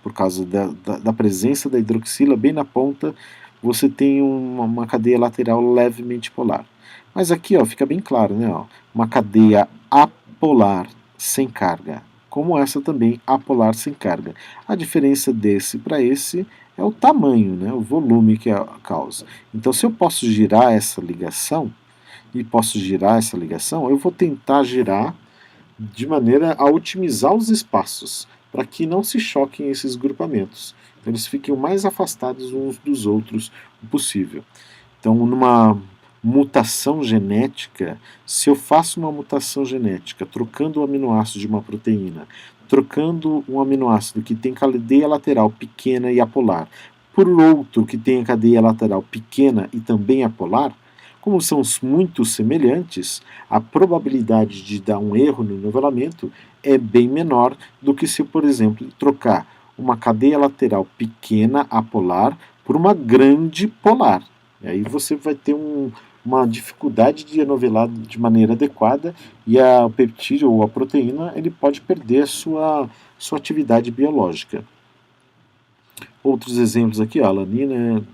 por causa da presença da hidroxila bem na ponta, você tem uma cadeia lateral levemente polar. Mas aqui, ó, fica bem claro, né? Ó, uma cadeia apolar sem carga, como essa também apolar sem carga. A diferença desse para esse é o tamanho, né? O volume que causa. Então, se eu posso girar essa ligação, eu vou tentar girar de maneira a otimizar os espaços, para que não se choquem esses grupamentos. Então, eles fiquem o mais afastados uns dos outros possível. Então, numa mutação genética, se eu faço uma mutação genética trocando o aminoácido de uma proteína, trocando um aminoácido que tem cadeia lateral pequena e apolar por outro que tem a cadeia lateral pequena e também apolar, como são muito semelhantes, a probabilidade de dar um erro no nivelamento é bem menor do que se, por exemplo, trocar uma cadeia lateral pequena apolar por uma grande polar. E aí você vai ter uma dificuldade de enovelar de maneira adequada e o peptídeo ou a proteína ele pode perder a sua atividade biológica. Outros exemplos aqui, ó, alanina,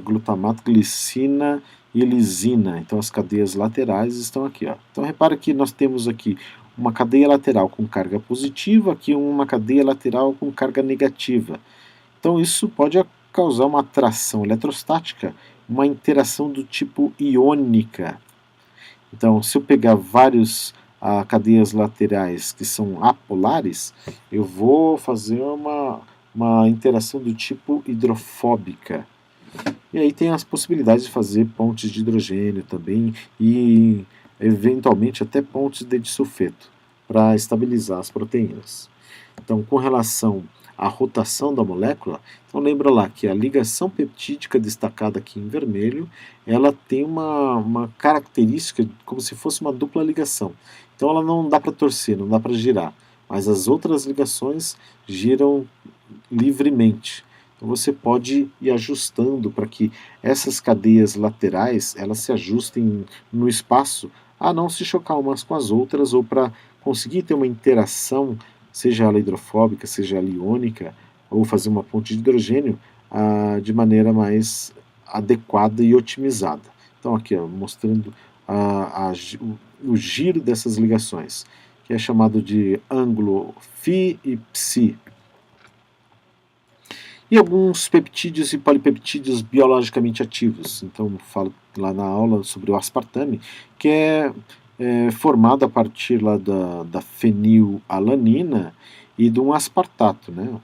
glutamato, glicina e lisina. Então as cadeias laterais estão aqui. Ó. Então repara que nós temos aqui uma cadeia lateral com carga positiva, aqui uma cadeia lateral com carga negativa. Então isso pode causar uma atração eletrostática, uma interação do tipo iônica. Então, se eu pegar vários cadeias laterais que são apolares, eu vou fazer uma interação do tipo hidrofóbica. E aí tem as possibilidades de fazer pontes de hidrogênio também e, eventualmente, até pontes de disulfeto para estabilizar as proteínas. Então, com relação a rotação da molécula, então lembra lá que a ligação peptídica destacada aqui em vermelho, ela tem uma característica como se fosse uma dupla ligação. Então ela não dá para torcer, não dá para girar, mas as outras ligações giram livremente. Então você pode ir ajustando para que essas cadeias laterais elas se ajustem no espaço a não se chocar umas com as outras ou para conseguir ter uma interação, seja ela hidrofóbica, seja ela iônica, ou fazer uma ponte de hidrogênio de maneira mais adequada e otimizada. Então aqui ó, mostrando o giro dessas ligações, que é chamado de ângulo φ e ψ. E alguns peptídeos e polipeptídeos biologicamente ativos. Então, falo lá na aula sobre o aspartame, que é formado a partir lá da fenilalanina e de um aspartato, né?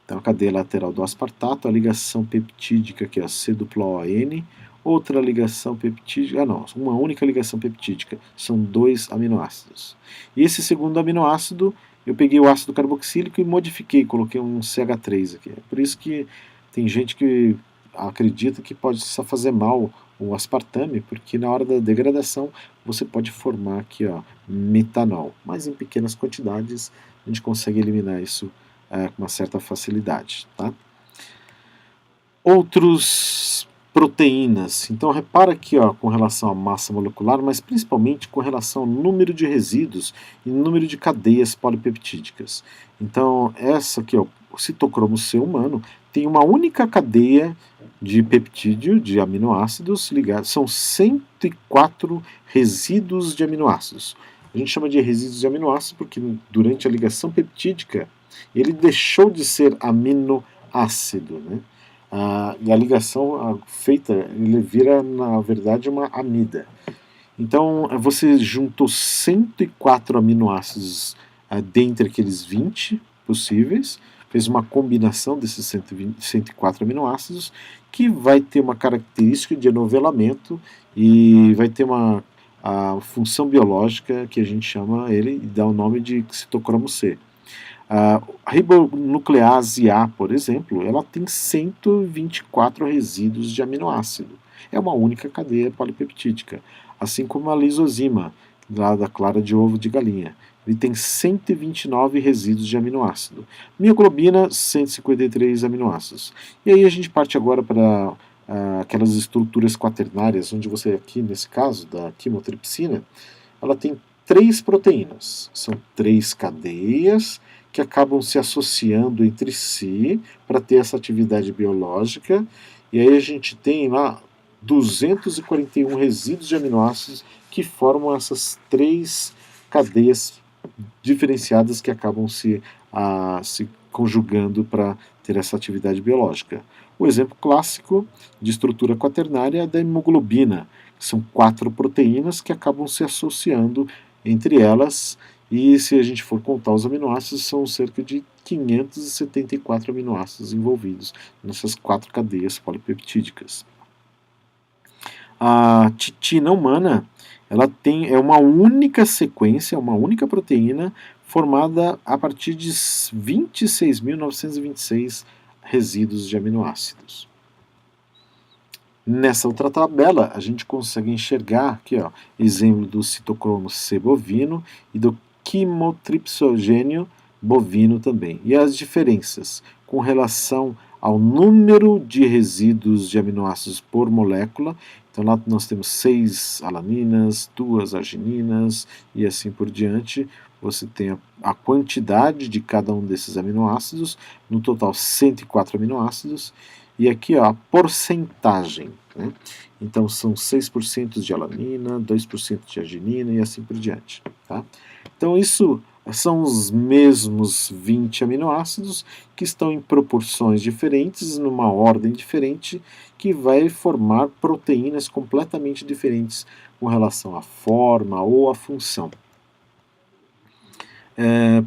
Então, a cadeia lateral do aspartato, a ligação peptídica, que é a C-ON, outra ligação peptídica, não, uma única ligação peptídica, são 2 aminoácidos. E esse segundo aminoácido, eu peguei o ácido carboxílico e modifiquei, coloquei um CH3 aqui. É por isso que tem gente que acredita que pode só fazer mal o aspartame, porque na hora da degradação você pode formar aqui ó, metanol, mas em pequenas quantidades a gente consegue eliminar isso com uma certa facilidade. Tá? Outros proteínas. Então repara aqui ó, com relação à massa molecular, mas principalmente com relação ao número de resíduos e número de cadeias polipeptídicas. Então essa aqui, ó, o citocromo C humano, tem uma única cadeia de peptídeo, de aminoácidos ligados, são 104 resíduos de aminoácidos. A gente chama de resíduos de aminoácidos porque durante a ligação peptídica ele deixou de ser aminoácido, né? E a ligação feita, ele vira, na verdade, uma amida. Então, você juntou 104 aminoácidos dentre aqueles 20 possíveis, fez uma combinação desses 104 aminoácidos, que vai ter uma característica de enovelamento e vai ter a função biológica que a gente chama ele e dá o nome de citocromo C. A ribonuclease A, por exemplo, ela tem 124 resíduos de aminoácido. É uma única cadeia polipeptídica. Assim como a lisozima, lá da clara de ovo de galinha. Ele tem 129 resíduos de aminoácido. Mioglobina, 153 aminoácidos. E aí a gente parte agora para aquelas estruturas quaternárias, onde você, aqui nesse caso, da quimotripsina, ela tem 3 proteínas. São 3 cadeias que acabam se associando entre si para ter essa atividade biológica, e aí a gente tem lá 241 resíduos de aminoácidos que formam essas 3 cadeias diferenciadas que acabam se conjugando para ter essa atividade biológica. O exemplo clássico de estrutura quaternária é da hemoglobina, que são 4 proteínas que acabam se associando entre elas, e se a gente for contar os aminoácidos, são cerca de 574 aminoácidos envolvidos nessas 4 cadeias polipeptídicas. A titina humana, ela é uma única sequência, uma única proteína formada a partir de 26.926 resíduos de aminoácidos. Nessa outra tabela, a gente consegue enxergar aqui, ó, exemplo do citocromo C bovino e do quimotripsogênio bovino também. E as diferenças com relação ao número de resíduos de aminoácidos por molécula. Então lá nós temos 6 alaninas, 2 argininas e assim por diante. Você tem a quantidade de cada um desses aminoácidos, no total 104 aminoácidos. E aqui ó, a porcentagem, né? Então são 6% de alanina, 2% de arginina e assim por diante. Tá? Então isso são os mesmos 20 aminoácidos que estão em proporções diferentes, numa ordem diferente, que vai formar proteínas completamente diferentes com relação à forma ou à função.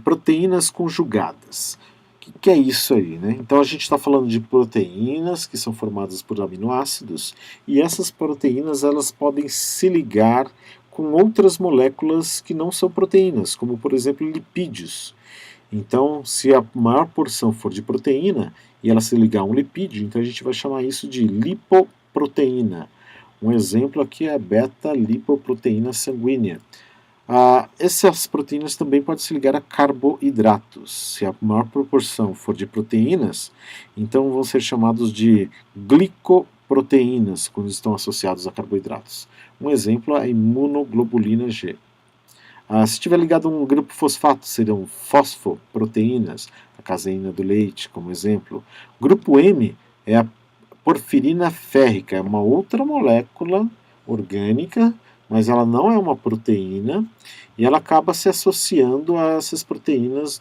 Proteínas conjugadas. O que é isso aí, né? Então a gente está falando de proteínas que são formadas por aminoácidos, e essas proteínas elas podem se ligar com outras moléculas que não são proteínas, como por exemplo lipídios. Então, se a maior porção for de proteína e ela se ligar a um lipídio, então a gente vai chamar isso de lipoproteína. Um exemplo aqui é a beta-lipoproteína sanguínea. Essas proteínas também podem se ligar a carboidratos. Se a maior proporção for de proteínas, então vão ser chamados de glicoproteínas, quando estão associados a carboidratos. Um exemplo é a imunoglobulina G. Se estiver ligado a um grupo fosfato, serão fosfoproteínas, a caseína do leite, como exemplo. Grupo M é a porfirina férrica, é uma outra molécula orgânica, mas ela não é uma proteína, e ela acaba se associando a essas proteínas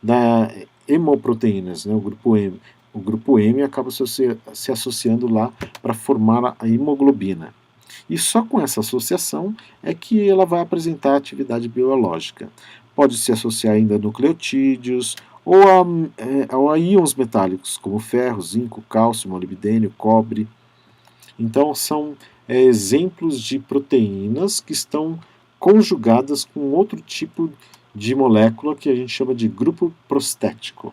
da hemoproteínas, né, o grupo M. O grupo M acaba se associando lá para formar a hemoglobina. E só com essa associação é que ela vai apresentar atividade biológica. Pode se associar ainda a nucleotídeos ou a íons metálicos, como ferro, zinco, cálcio, molibdênio, cobre. Então, são exemplos de proteínas que estão conjugadas com outro tipo de molécula que a gente chama de grupo prostético.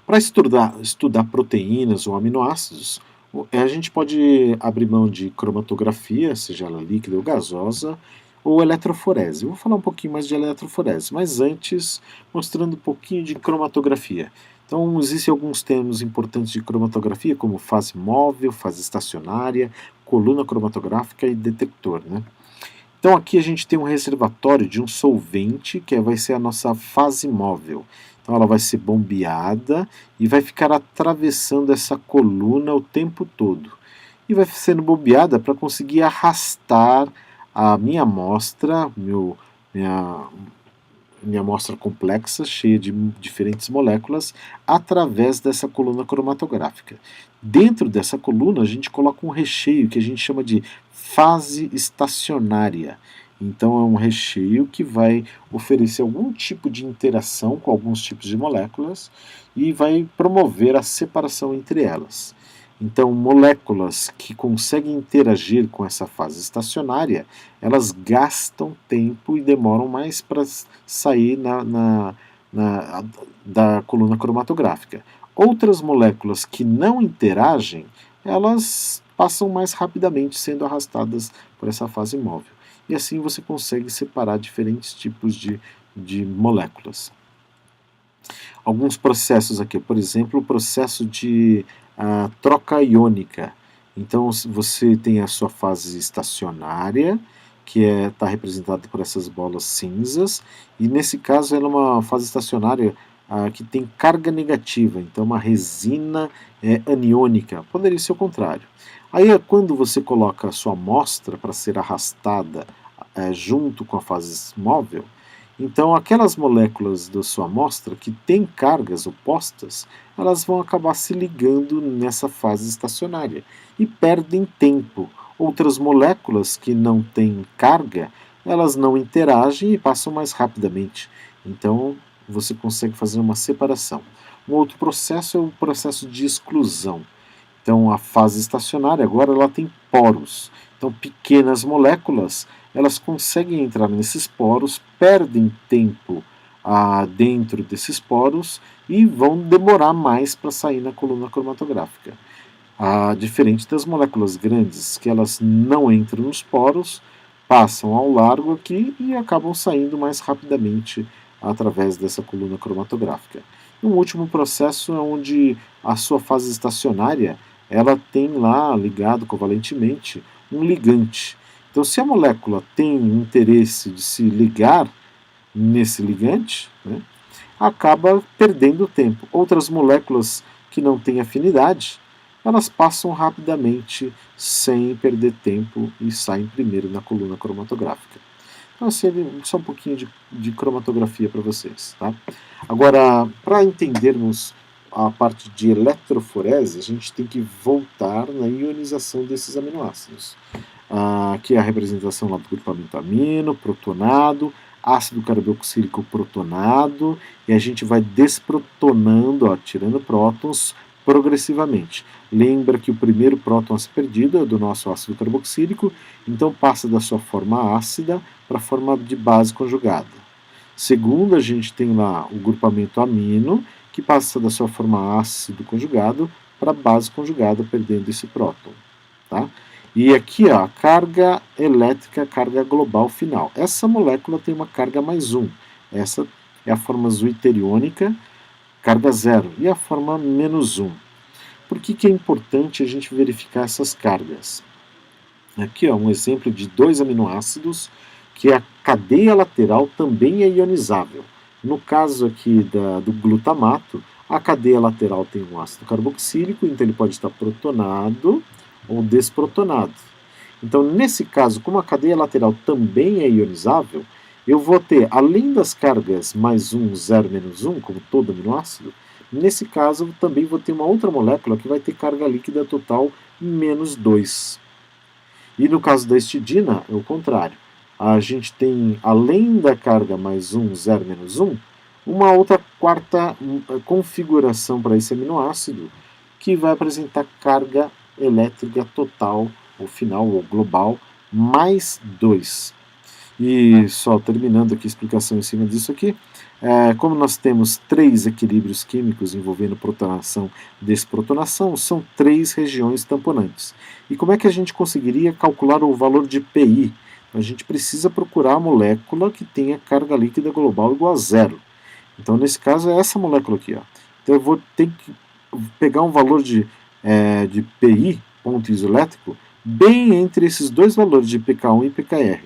Para estudar proteínas ou aminoácidos, a gente pode abrir mão de cromatografia, seja ela líquida ou gasosa, ou eletroforese. Eu vou falar um pouquinho mais de eletroforese, mas antes mostrando um pouquinho de cromatografia. Então, existem alguns termos importantes de cromatografia, como fase móvel, fase estacionária, coluna cromatográfica e detector, né? Então, aqui a gente tem um reservatório de um solvente, que vai ser a nossa fase móvel. Então, ela vai ser bombeada e vai ficar atravessando essa coluna o tempo todo. E vai sendo bombeada para conseguir arrastar a minha amostra, minha amostra complexa, cheia de diferentes moléculas, através dessa coluna cromatográfica. Dentro dessa coluna, a gente coloca um recheio que a gente chama de fase estacionária. Então, é um recheio que vai oferecer algum tipo de interação com alguns tipos de moléculas e vai promover a separação entre elas. Então, moléculas que conseguem interagir com essa fase estacionária, elas gastam tempo e demoram mais para sair da coluna cromatográfica. Outras moléculas que não interagem, elas passam mais rapidamente sendo arrastadas por essa fase móvel. E assim você consegue separar diferentes tipos de moléculas. Alguns processos aqui, por exemplo, o processo de troca iônica. Então, você tem a sua fase estacionária, que está representada por essas bolas cinzas, e nesse caso ela é uma fase estacionária que tem carga negativa, então uma resina aniônica, poderia ser o contrário. Aí, quando você coloca a sua amostra para ser arrastada junto com a fase móvel, então aquelas moléculas da sua amostra que têm cargas opostas, elas vão acabar se ligando nessa fase estacionária e perdem tempo. Outras moléculas que não têm carga, elas não interagem e passam mais rapidamente. Então, você consegue fazer uma separação. Um outro processo é o processo de exclusão. Então, a fase estacionária agora ela tem poros. Então, pequenas moléculas elas conseguem entrar nesses poros, perdem tempo dentro desses poros e vão demorar mais para sair na coluna cromatográfica. Diferente das moléculas grandes, que elas não entram nos poros, passam ao largo aqui e acabam saindo mais rapidamente através dessa coluna cromatográfica. E um último processo é onde a sua fase estacionária ela tem lá ligado covalentemente um ligante. Então, se a molécula tem interesse de se ligar nesse ligante, né, acaba perdendo tempo. Outras moléculas que não têm afinidade, elas passam rapidamente sem perder tempo e saem primeiro na coluna cromatográfica. Então, assim, só um pouquinho de cromatografia para vocês. Tá? Agora, para entendermos a parte de eletroforese, a gente tem que voltar na ionização desses aminoácidos. Aqui é a representação lá do grupamento amino, protonado, ácido carboxílico protonado, e a gente vai desprotonando, tirando prótons progressivamente. Lembra que o primeiro próton a ser perdido é do nosso ácido carboxílico, então passa da sua forma ácida para a forma de base conjugada. Segundo, a gente tem lá o grupamento amino, que passa da sua forma ácido conjugado para base conjugada, perdendo esse próton. Tá? E aqui, ó, a carga elétrica, carga global final. Essa molécula tem uma carga mais 1. Essa é a forma zwitteriônica, carga 0. E a forma menos 1. Por que é importante a gente verificar essas cargas? Aqui, ó, um exemplo de 2 aminoácidos que a cadeia lateral também é ionizável. No caso aqui do glutamato, a cadeia lateral tem um ácido carboxílico, então ele pode estar protonado ou desprotonado. Então, nesse caso, como a cadeia lateral também é ionizável, eu vou ter, além das cargas mais 1, 0, menos 1, como todo aminoácido, nesse caso eu também vou ter uma outra molécula que vai ter carga líquida total menos 2. E no caso da histidina, é o contrário. A gente tem, além da carga mais 1, 0, menos 1, uma outra quarta configuração para esse aminoácido, que vai apresentar carga elétrica total, ou final, ou global, mais 2. E só terminando aqui a explicação em cima disso aqui, como nós temos 3 equilíbrios químicos envolvendo protonação e desprotonação, são 3 regiões tamponantes. E como é que a gente conseguiria calcular o valor de PI? A gente precisa procurar a molécula que tenha carga líquida global igual a 0. Então, nesse caso, é essa molécula aqui. Ó. Então, eu vou ter que pegar um valor de PI, ponto isoelétrico, bem entre esses dois valores de pK1 e pKr.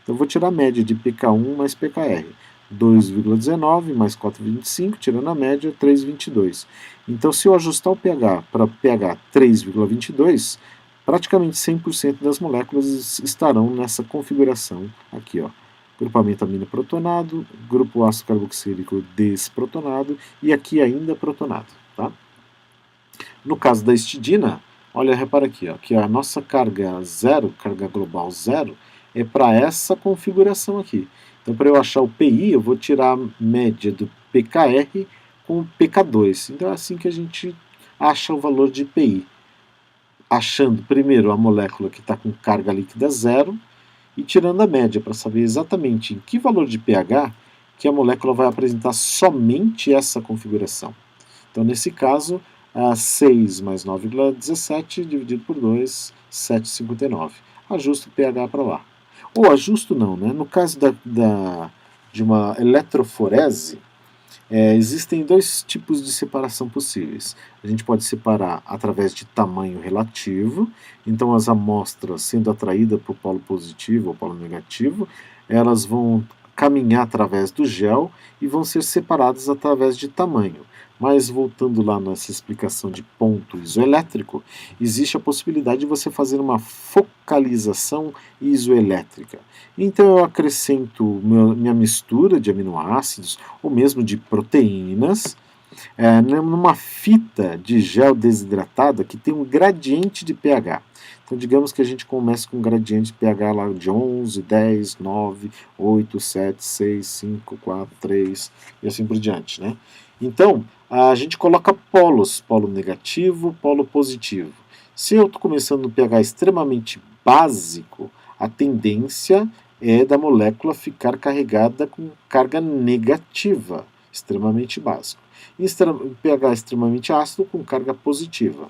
Então, eu vou tirar a média de pK1 mais pKr. 2,19 mais 4,25, tirando a média, 3,22. Então, se eu ajustar o pH para pH 3,22, praticamente 100% das moléculas estarão nessa configuração aqui, ó. Grupamento amino protonado, grupo ácido carboxílico desprotonado e aqui ainda protonado. Tá? No caso da histidina, olha, repara aqui, ó, que a nossa carga 0, carga global 0, é para essa configuração aqui. Então, para eu achar o PI, eu vou tirar a média do pKr com o pK2. Então, é assim que a gente acha o valor de PI. Achando primeiro a molécula que está com carga líquida 0 e tirando a média para saber exatamente em que valor de pH que a molécula vai apresentar somente essa configuração. Então, nesse caso, 6 mais 9,17 dividido por 2, 7,59. Ajusto o pH para lá. Ou ajusto não, né? No caso de uma eletroforese, existem 2 tipos de separação possíveis. A gente pode separar através de tamanho relativo, então as amostras sendo atraídas para o polo positivo ou polo negativo, elas vão caminhar através do gel e vão ser separadas através de tamanho. Mas voltando lá nessa explicação de ponto isoelétrico, existe a possibilidade de você fazer uma focalização isoelétrica. Então eu acrescento minha mistura de aminoácidos ou mesmo de proteínas numa fita de gel desidratada que tem um gradiente de pH. Então, digamos que a gente comece com um gradiente de pH lá de 11, 10, 9, 8, 7, 6, 5, 4, 3 e assim por diante. Né? Então, a gente coloca polos, polo negativo, polo positivo. Se eu estou começando no pH extremamente básico, a tendência é da molécula ficar carregada com carga negativa, extremamente básico. Em pH extremamente ácido, com carga positiva.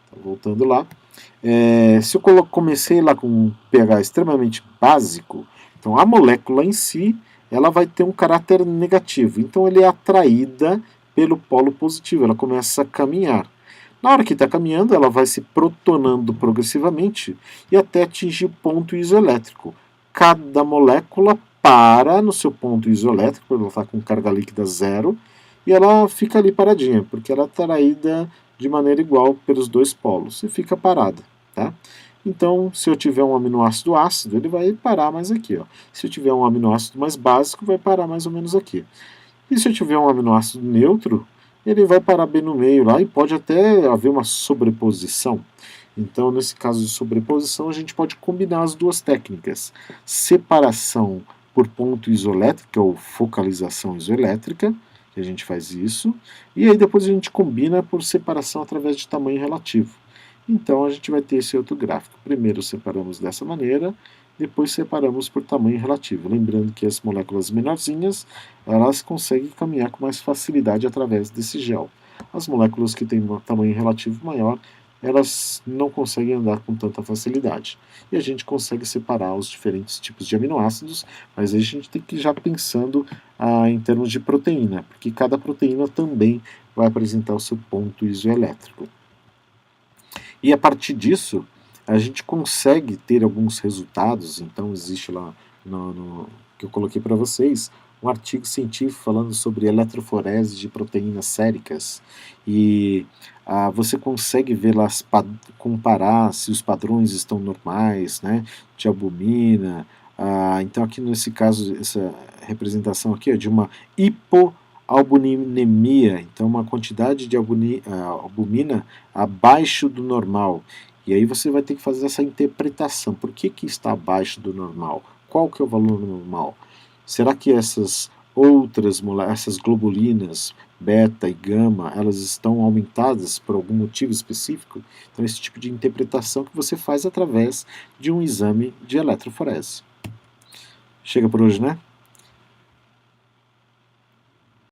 Então, voltando lá. Se eu comecei lá com um pH extremamente básico, então a molécula em si ela vai ter um caráter negativo. Então, ela é atraída pelo polo positivo, ela começa a caminhar. Na hora que está caminhando, ela vai se protonando progressivamente e até atingir o ponto isoelétrico. Cada molécula para no seu ponto isoelétrico, ela está com carga líquida 0, e ela fica ali paradinha, porque ela é atraída de maneira igual pelos 2 polos, e fica parada. Tá? Então, se eu tiver um aminoácido ácido, ele vai parar mais aqui. Ó. Se eu tiver um aminoácido mais básico, vai parar mais ou menos aqui. E se eu tiver um aminoácido neutro, ele vai parar bem no meio lá e pode até haver uma sobreposição. Então, nesse caso de sobreposição, a gente pode combinar as 2 técnicas. Separação por ponto isoelétrico, ou focalização isoelétrica, que a gente faz isso, e aí depois a gente combina por separação através de tamanho relativo. Então a gente vai ter esse outro gráfico. Primeiro separamos dessa maneira, depois separamos por tamanho relativo. Lembrando que as moléculas menorzinhas, elas conseguem caminhar com mais facilidade através desse gel. As moléculas que têm um tamanho relativo maior, elas não conseguem andar com tanta facilidade. E a gente consegue separar os diferentes tipos de aminoácidos, mas aí a gente tem que ir já pensando em termos de proteína, porque cada proteína também vai apresentar o seu ponto isoelétrico. E a partir disso, a gente consegue ter alguns resultados. Então, existe lá que eu coloquei para vocês um artigo científico falando sobre eletroforese de proteínas séricas. E você consegue ver lá, comparar se os padrões estão normais, né, de albumina. Então, aqui nesse caso, essa representação aqui é de uma hipoalbuminemia, então uma quantidade de albumina abaixo do normal. E aí você vai ter que fazer essa interpretação. Por que, que está abaixo do normal? Qual que é o valor normal? Será que essas essas globulinas, beta e gama, elas estão aumentadas por algum motivo específico? Então, esse tipo de interpretação que você faz através de um exame de eletroforese. Chega por hoje, né?